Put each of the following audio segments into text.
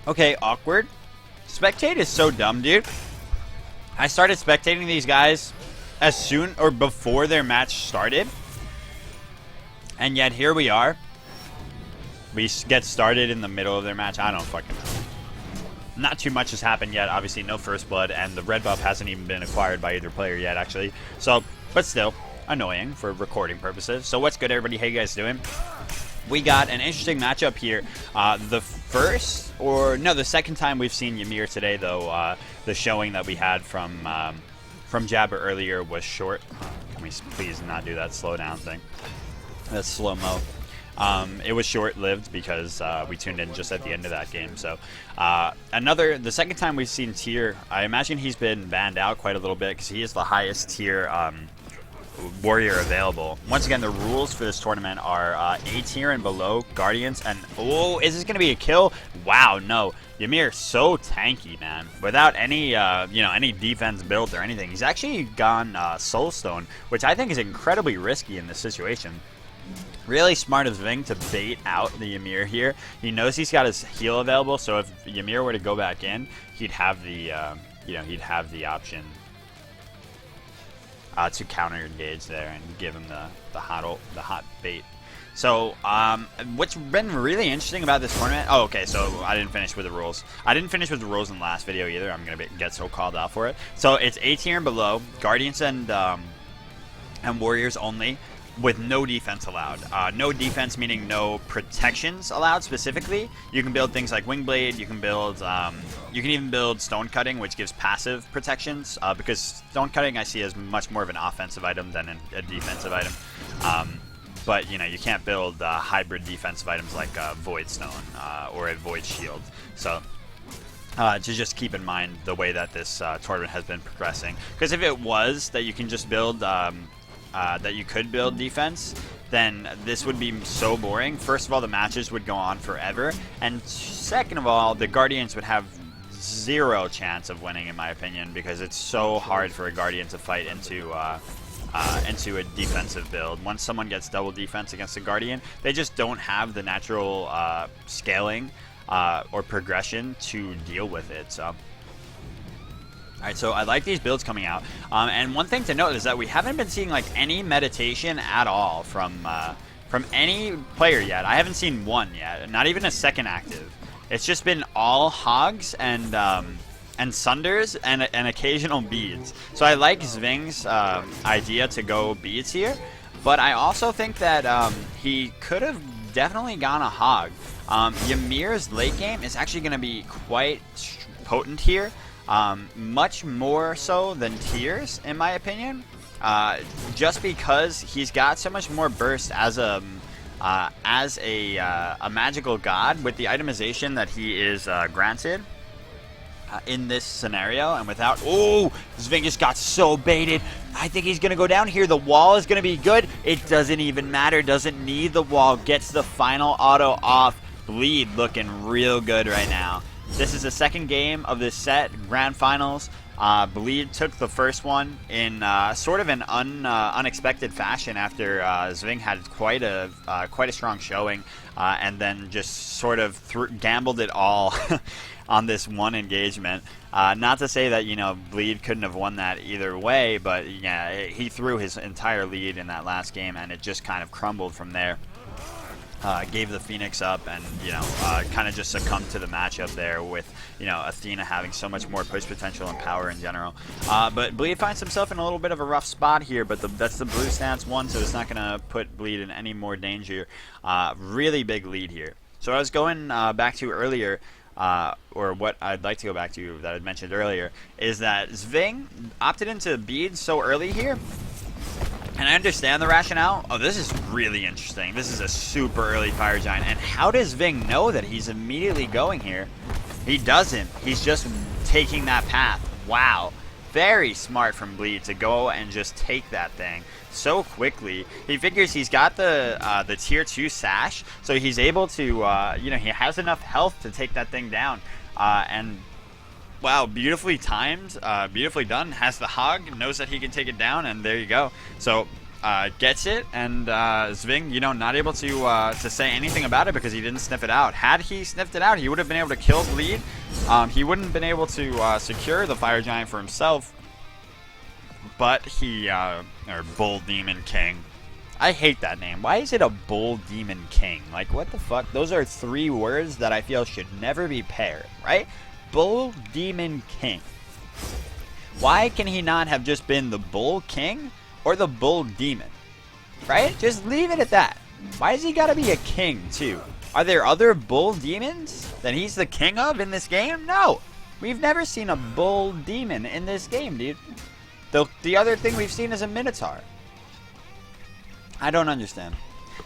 Okay, awkward. Spectate is so dumb, dude. I started spectating these guys as soon or before their match started. And yet here we are. We get started in the middle of their match. I don't fucking know. Not too much has happened yet. Obviously, no first blood, and the red buff hasn't even been acquired by either player yet, actually. So, but still, annoying for recording purposes. So what's good, everybody? How you guys doing? We got an interesting matchup here. The second time we've seen Ymir today, though. The showing that we had from Jabber earlier was short. Can we please not do that slow down thing? That's slow-mo. It was short-lived because we tuned in just at the end of that game. So the second time we've seen Tier, I imagine he's been banned out quite a little bit because he is the highest tier warrior available. Once again, the rules for this tournament are A tier and below Guardians. And oh, is this going to be a kill? Wow, no. Ymir so tanky, man. Without any any defense built or anything. He's actually gone Soulstone, which I think is incredibly risky in this situation. Really smart of Zving to bait out the Ymir here. He knows he's got his heal available, so if Ymir were to go back in, he'd have the option to counter engage there and give him the hot bait. So what's been really interesting about this tournament? Oh, okay. So I didn't finish with the rules. I didn't finish with the rules in the last video either. I'm gonna get so called out for it. So it's A tier and below, Guardians and Warriors only, with no defense allowed. No defense meaning no protections allowed specifically. You can build things like Wingblade, you can even build Stone Cutting, which gives passive protections, because Stone Cutting I see as much more of an offensive item than a defensive item. But you can't build hybrid defensive items like Void Stone or a Void Shield. So to just keep in mind the way that this tournament has been progressing. Because if it was that you can just build that you could build defense, then this would be so boring. First of all, the matches would go on forever, and second of all, the Guardians would have zero chance of winning, in my opinion, because it's so hard for a Guardian to fight into a defensive build. Once someone gets double defense against a Guardian, they just don't have the natural scaling or progression to deal with it. So alright, so I like these builds coming out. And one thing to note is that we haven't been seeing like any meditation at all from any player yet. I haven't seen one yet, not even a second active. It's just been all hogs and sunders and occasional beads. So I like Zving's idea to go beads here, but I also think that he could have definitely gone a hog. Ymir's late game is actually going to be quite potent here. Much more so than Tier's, in my opinion, just because he's got so much more burst as a magical god with the itemization that he is granted in this scenario, and without Zving just got so baited. I think he's gonna go down here. The wall is gonna be good. It doesn't even matter. Doesn't need the wall. Gets the final auto off. Bleed looking real good right now. This is the second game of this set, Grand Finals. Bleed took the first one in sort of an unexpected fashion after Zving had quite a strong showing, and then just sort of gambled it all on this one engagement. Not to say that Bleed couldn't have won that either way, but yeah, he threw his entire lead in that last game, and it just kind of crumbled from there. Gave the Phoenix up and, kind of just succumbed to the matchup there with, Athena having so much more push potential and power in general. But Bleed finds himself in a little bit of a rough spot here, but that's the blue stance one, so it's not going to put Bleed in any more danger. Really big lead here. So I was going back to earlier, or what I'd like to go back to that I'd mentioned earlier, is that Zving opted into beads so early here. And I understand the rationale. Oh, this is really interesting. This is a super early Fire Giant. And how does Zving know that he's immediately going here? He doesn't. He's just taking that path. Wow. Very smart from Bleed to go and just take that thing so quickly. He figures he's got the tier 2 sash, so he's able to, he has enough health to take that thing down. And wow, beautifully timed, beautifully done. Has the hog, knows that he can take it down, and there you go. So gets it, and Zving, you know, not able to say anything about it because he didn't sniff it out. Had he sniffed it out, he would have been able to kill Bleed. He wouldn't have been able to secure the Fire Giant for himself. But he, or Bull Demon King. I hate that name. Why is it a Bull Demon King? Like, what the fuck? Those are 3 words that I feel should never be paired, right? Bull Demon King. Why can he not have just been the Bull King or the Bull Demon? Right? Just leave it at that. Why has he got to be a king, too? Are there other Bull Demons that he's the king of in this game? No. We've never seen a Bull Demon in this game, dude. The other thing we've seen is a Minotaur. I don't understand.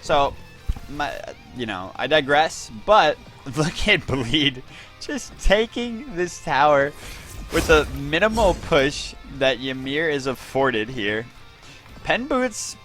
So, you know, I digress. But look at Bleed just taking this tower with a minimal push that Ymir is afforded here. Pen Boots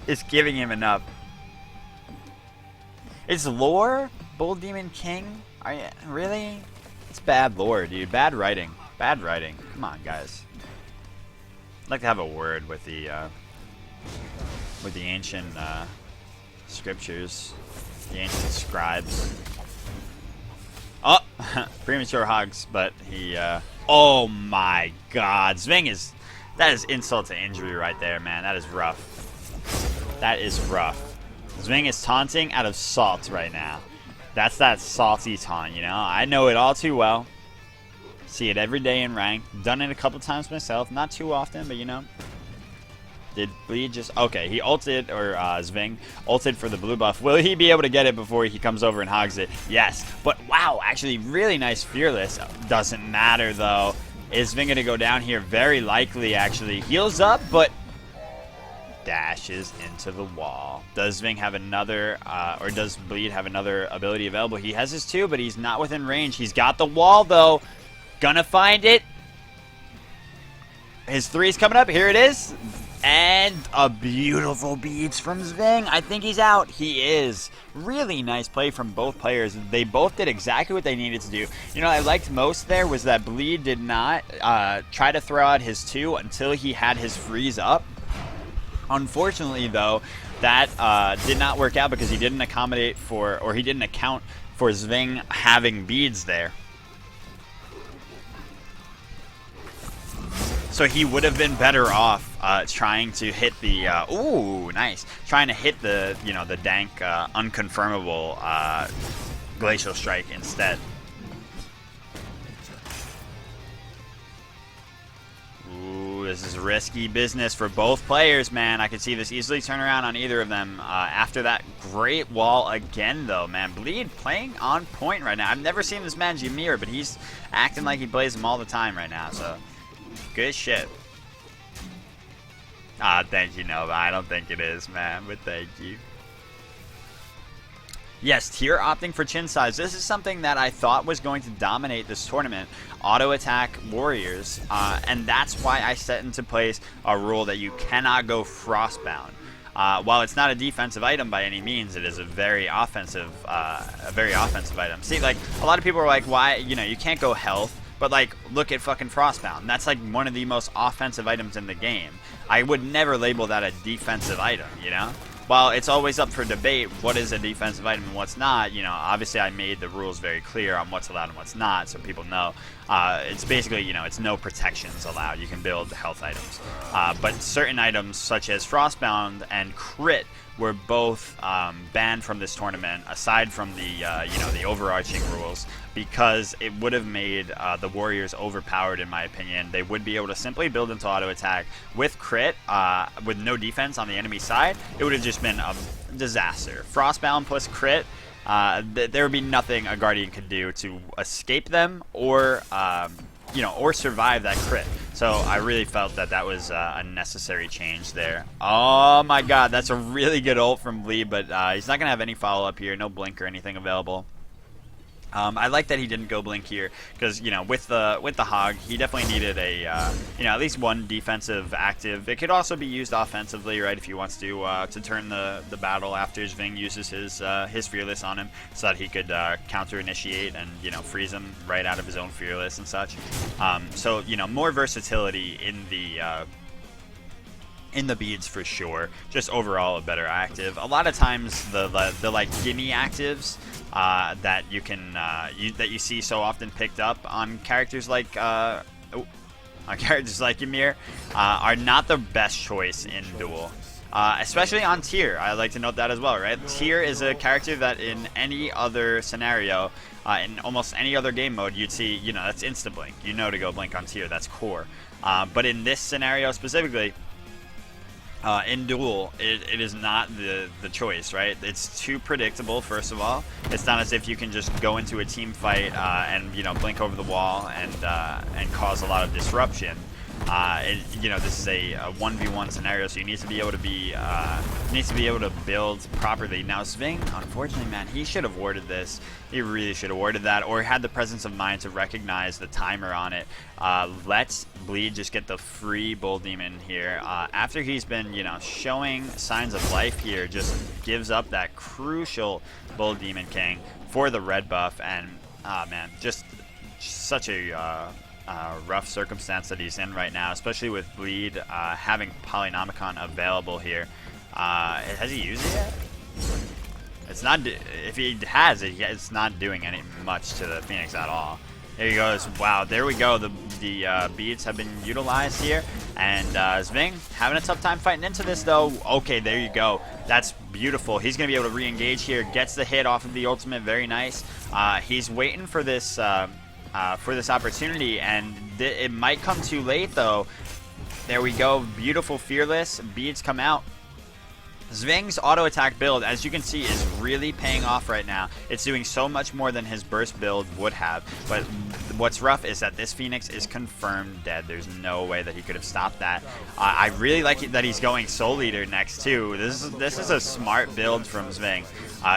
is giving him enough. Is lore Bull Demon King? Are you really? It's bad lore, dude. Bad writing. Bad writing. Come on, guys. I'd like to have a word with the ancient scriptures, the ancient scribes. Oh, premature hogs, but he. Oh my God, Zving is. That is insult to injury right there, man. That is rough. That is rough. Zving is taunting out of salt right now. That's that salty taunt, you know. I know it all too well. See it every day in rank. Done it a couple times myself. Not too often, but you know. Did Bleed just... Okay, he ulted, or Zving ulted for the blue buff. Will he be able to get it before he comes over and hogs it? Yes. But wow, actually really nice Fearless. Doesn't matter, though. Is Zving going to go down here? Very likely, actually. Heals up, but dashes into the wall. Does Zving have another, or does Bleed have another ability available? He has his 2, but he's not within range. He's got the wall, though. Gonna find it. His 3's coming up. Here it is. And a beautiful beads from Zving. I think he's out. He is. Really nice play from both players. They both did exactly what they needed to do. You know, I liked most there was that Bleed did not try to throw out his 2 until he had his freeze up. Unfortunately, though, that did not work out because he didn't accommodate for, or he didn't account for Zving having beads there. So he would have been better off trying to hit the ooh, nice, trying to hit the, you know, the dank unconfirmable glacial strike instead. Ooh, this is risky business for both players, man. I could see this easily turn around on either of them after that great wall again, though, man. Bleed playing on point right now. I've never seen this man Ymir, but he's acting like he plays him all the time right now, so good shit. Thank you, Nova. I don't think it is, man, but thank you. Yes, tier opting for chin size. This is something that I thought was going to dominate this tournament. Auto attack warriors, and that's why I set into place a rule that you cannot go frostbound. While it's not a defensive item by any means, it is a very offensive item. See, like, a lot of people are like, why, you know, you can't go health. But, like, look at fucking Frostbound. That's, like, one of the most offensive items in the game. I would never label that a defensive item, you know? While it's always up for debate, what is a defensive item and what's not, you know, obviously I made the rules very clear on what's allowed and what's not, so people know. It's basically, you know, it's no protections allowed. You can build health items. But certain items, such as Frostbound and Crit, were both banned from this tournament, aside from the, you know, the overarching rules, because it would have made the Warriors overpowered, in my opinion. They would be able to simply build into auto attack with crit, with no defense on the enemy side. It would have just been a disaster. Frostbound plus crit, there would be nothing a Guardian could do to escape them or, you know, or survive that crit. So I really felt that that was a necessary change there. Oh my God, that's a really good ult from Bleed, but he's not gonna have any follow up here. No blink or anything available. I like that he didn't go blink here because, you know, with the hog, he definitely needed a you know, at least one defensive active. It could also be used offensively, right, if he wants to turn the battle after Zving uses his fearless on him, so that he could counter initiate and, you know, freeze him right out of his own fearless and such. So, you know, more versatility in the in the beads for sure. Just overall a better active. A lot of times the like gimme actives that you can that you see so often picked up on characters like Ymir are not the best choice in Duel. Especially on Tier, I like to note that as well, right? Tier is a character that in any other scenario, in almost any other game mode, you'd see, you know, that's instant blink. You know to go blink on Tier, that's core. But in this scenario specifically, in Duel, it is not the choice, right? It's too predictable, first of all. It's not as if you can just go into a team fight and, you know, blink over the wall and cause a lot of disruption. You know, this is a 1v1 scenario, so you need to be able to build properly. Now, Zving, unfortunately, man, he should have warded this. He really should have warded that, or had the presence of mind to recognize the timer on it. Let's Bleed just get the free Bull Demon here. After he's been, you know, showing signs of life here, just gives up that crucial Bull Demon King for the red buff, and man, just such a rough circumstance that he's in right now, especially with Bleed having Polynomicon available here. Has he used it yet? It's not. If he has it, it's not doing any much to the Phoenix at all. There he goes. Wow, there we go. The beads have been utilized here, and Zving having a tough time fighting into this though. Okay, there you go. That's beautiful. He's gonna be able to re-engage here. Gets the hit off of the ultimate. Very nice. He's waiting for this opportunity, and it might come too late though. There we go. Beautiful Fearless. Beads come out. Zving's auto attack build, as you can see, is really paying off right now. It's doing so much more than his burst build would have. But what's rough is that this Phoenix is confirmed dead. There's no way that he could have stopped that. I really like it that he's going Soul Eater next too. This is a smart build from Zving.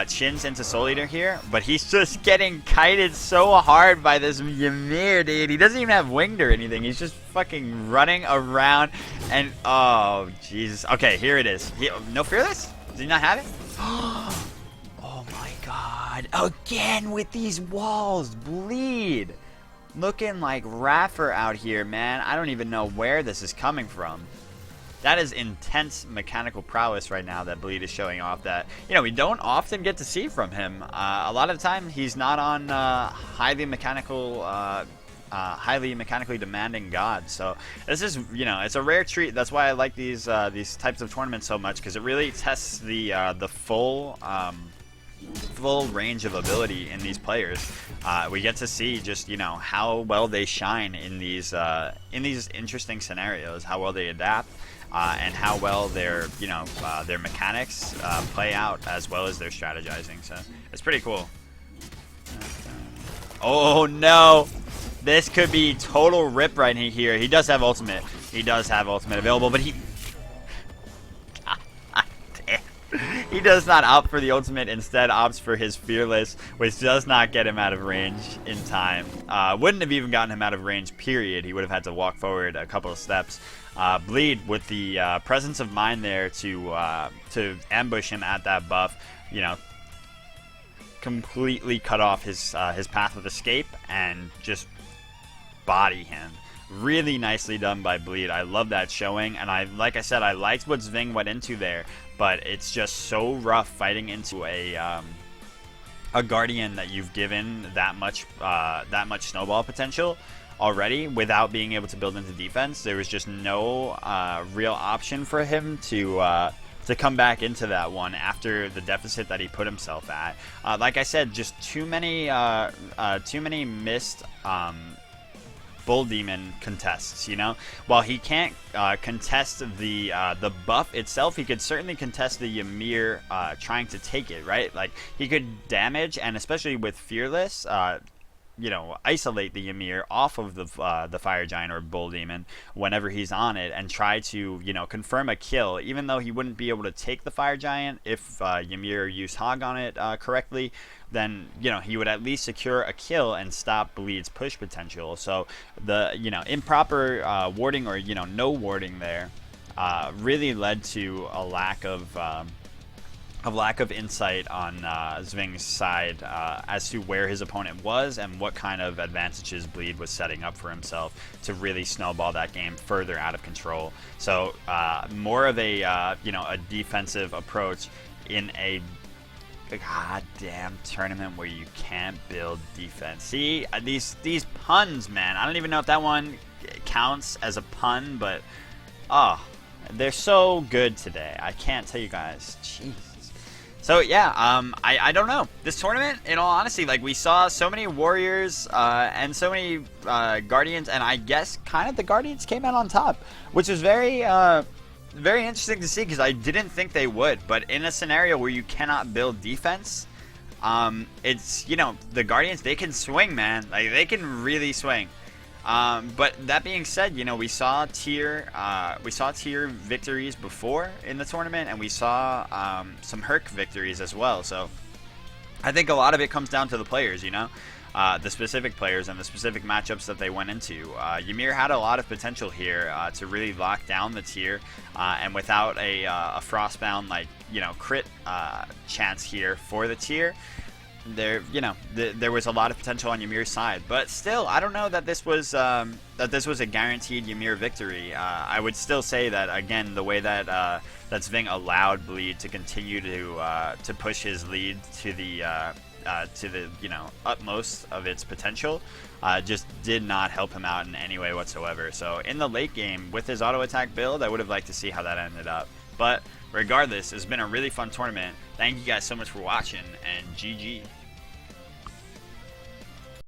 Chins into Soul Eater here, but he's just getting kited so hard by this Ymir, dude. He doesn't even have winged or anything. He's just fucking running around, and oh Jesus. Okay, here it is. No Fearless? Does he not have it? Oh my God! Again with these walls, Bleed. Looking like Raffer out here, man. I don't even know where this is coming from. That is intense mechanical prowess right now that Bleed is showing off that, you know, we don't often get to see from him. A lot of the time he's not on highly mechanically demanding gods. So this is, you know, it's a rare treat. That's why I like these types of tournaments so much, because it really tests the full range of ability in these players. We get to see just, you know, how well they shine in these interesting scenarios, how well they adapt. And how well their mechanics play out, as well as their strategizing. So it's pretty cool. Oh no, this could be total rip right here. He does have ultimate. He does have ultimate available, but he does not opt for the ultimate. Instead, opts for his Fearless, which does not get him out of range in time. Wouldn't have even gotten him out of range. Period. He would have had to walk forward a couple of steps. Bleed with the presence of mind there to ambush him at that buff, you know, completely cut off his path of escape and just body him. Really nicely done by Bleed. I love that showing, and like I said, I liked what Zving went into there, but it's just so rough fighting into a Guardian that you've given that much snowball potential already without being able to build into defense. There was just no real option for him to come back into that one after the deficit that he put himself at. Like I said, just too many missed Bull Demon contests, you know? While he can't contest the buff itself, he could certainly contest the Ymir trying to take it, right? Like, he could damage, and especially with Fearless, you know, isolate the Ymir off of the Fire Giant or Bull Demon whenever he's on it, and try to, you know, confirm a kill, even though he wouldn't be able to take the Fire Giant if Ymir used Hog on it correctly. Then, you know, he would at least secure a kill and stop Bleed's push potential. So the, you know, improper warding, or, you know, no warding there really led to a lack of lack of insight on Zving's side as to where his opponent was and what kind of advantages Bleed was setting up for himself to really snowball that game further out of control. So more of a you know, a defensive approach in a goddamn tournament where you can't build defense. See, these puns, man. I don't even know if that one counts as a pun, but oh, they're so good today. I can't tell you guys. Jeez. So yeah, I don't know. This tournament, in all honesty, like, we saw so many warriors and so many guardians, and I guess kind of the guardians came out on top, which was very very interesting to see, because I didn't think they would. But in a scenario where you cannot build defense, it's, you know, the guardians, they can swing, man. Like, they can really swing. But that being said, you know, we saw tier victories before in the tournament, and we saw some Herc victories as well. So I think a lot of it comes down to the players, you know, the specific players and the specific matchups that they went into. Ymir had a lot of potential here to really lock down the tier, and without a frostbound, like, you know, crit chance here for the tier, there, you know, there was a lot of potential on Ymir's side. But still, I don't know that this was a guaranteed Ymir victory. I would still say that, again, the way that that Zving allowed Bleed to continue to push his lead to the you know, utmost of its potential, just did not help him out in any way whatsoever. So in the late game with his auto attack build, I would have liked to see how that ended up. But regardless, it's been a really fun tournament. Thank you guys so much for watching, and GG.